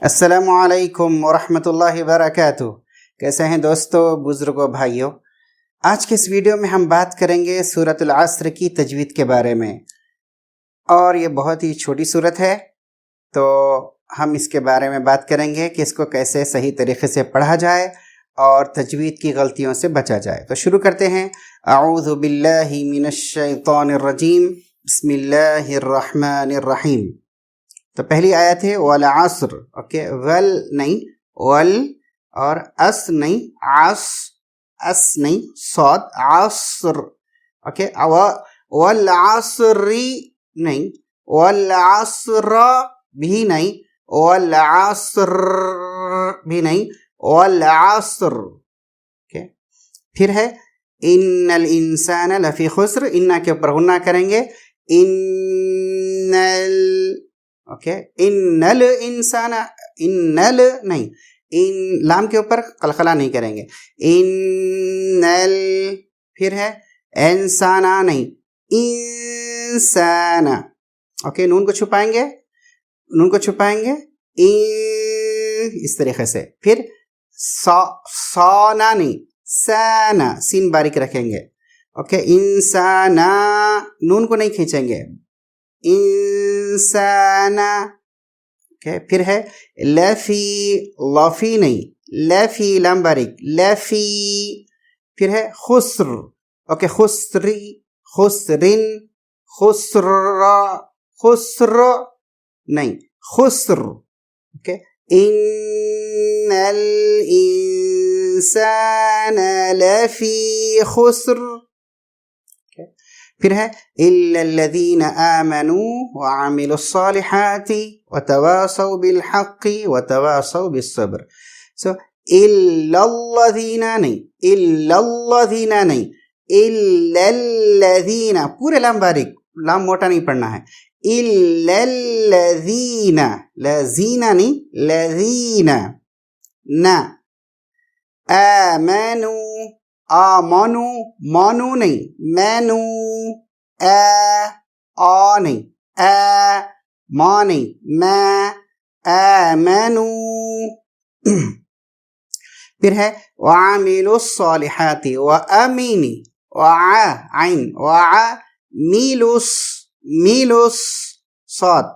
السلام علیکم ورحمۃ اللہ وبرکاتہ۔ کیسے ہیں دوستو، بزرگوں، بھائیوں؟ آج کے اس ویڈیو میں ہم بات کریں گے سورۃ العصر کی تجوید کے بارے میں، اور یہ بہت ہی چھوٹی سورت ہے، تو ہم اس کے بارے میں بات کریں گے کہ اس کو کیسے صحیح طریقے سے پڑھا جائے اور تجوید کی غلطیوں سے بچا جائے۔ تو شروع کرتے ہیں۔ اعوذ باللہ من الشیطان الرجیم، بسم اللہ الرحمن الرحیم۔ تو پہلی آیت ہے والعصر، اوکے، ول نہیں، ول اور اس نہیں، اس نہیں، صاد، عصر، اوکے، والعصری نہیں، والعصر بھی نہیں، والعصر بھی نہیں، والعصر، اوکے۔ پھر ہے ان الانسان لفی خسر، انہ کے اوپر غنہ کریں گے، اوکے، ان الانسان، ان ال نہیں، ان لام کے اوپر قلقلہ نہیں کریں گے، ان ال، پھر ہے انسانا نہیں، انسانا، اوکے، نون کو چھپائیں گے، نون کو چھپائیں گے، اس طریقے سے۔ پھر سانا نہیں، سانا، سین باریک رکھیں گے، اوکے، انسانا، نون کو نہیں کھینچیں گے، انسانا، اوکے۔ پھر ہے لفی، لفی نہیں، لفی، لام باریک، لفی۔ پھر ہے خسر، اوکے، خسری، خسرن، خسر، خسر نہیں، خسر، اوکے، ان الانسان لفی خسر۔ پھر ہے الا الذین آمنوا وعملوا الصالحات وتواصوا بالحق وتواصوا بالصبر۔ سو الا الذین نہیں، الا الذین نہیں، الا الذین، پورے لام باریک، لام موٹا نہیں پڑھنا ہے، الا الذین، لذین نہیں، لذین، نا، آمنوا، آمنو، مانو نہیں، مینو، آ نہیں، ما نہیں، میں، آمنو۔ پھر ہے وعاملوا الصالحات، وامینی، عین، میلوس، میلوس، صاد،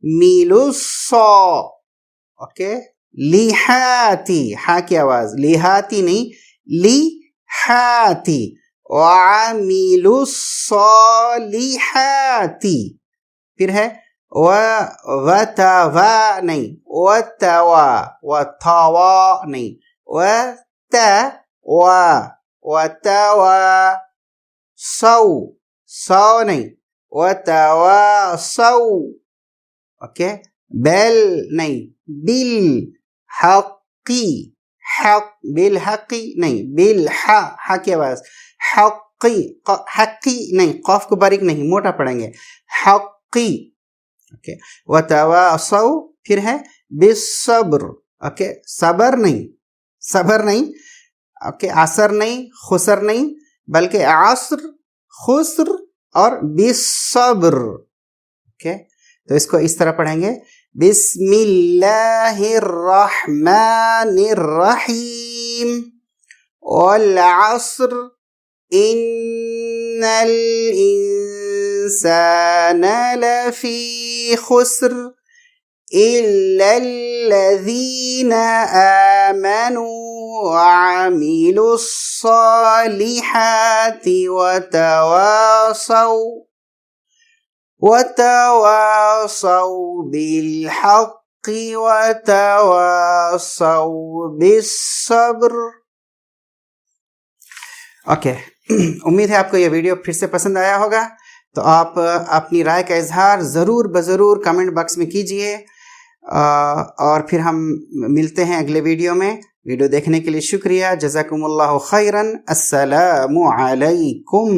میلوس، اوکے، لیہاتی، ہا کی آواز، لیہاتی نہیں، لی ہاتی، وعاملوا الصالحات۔ پھر ہے وتوا نہیں، وتوا، وتوا نہیں، وتوا، وتوا سو، سو نہیں، وتواصو، اوکے، بل نہیں، بالحقی، حق، بالحقی نہیں، بالحا، ہا کی آواز، حقی، حقی نہیں، قاف کو باریک نہیں، موٹا پڑھیں گے، حقی، اوکے، وتواصوا۔ پھر ہے بالصبر، اوکے، صبر نہیں، صبر نہیں، اوکے، عصر نہیں، خسر نہیں، بلکہ عصر، خسر اور بالصبر، اوکے۔ تو اس کو اس طرح پڑھیں گے، بسم اللہ الرحمن الرحیم، والعصر ان الانسان لفی خسر الا الذین آمنوا وعملوا الصالحات وتواصوا بالحق وتواصوا بالصبر۔ اوکے، امید ہے آپ کو یہ ویڈیو پھر سے پسند آیا ہوگا، تو آپ اپنی رائے کا اظہار ضرور بضرور کمنٹ باکس میں کیجئے، اور پھر ہم ملتے ہیں اگلے ویڈیو میں۔ ویڈیو دیکھنے کے لیے شکریہ، جزاکم اللہ خیرا، السلام علیکم۔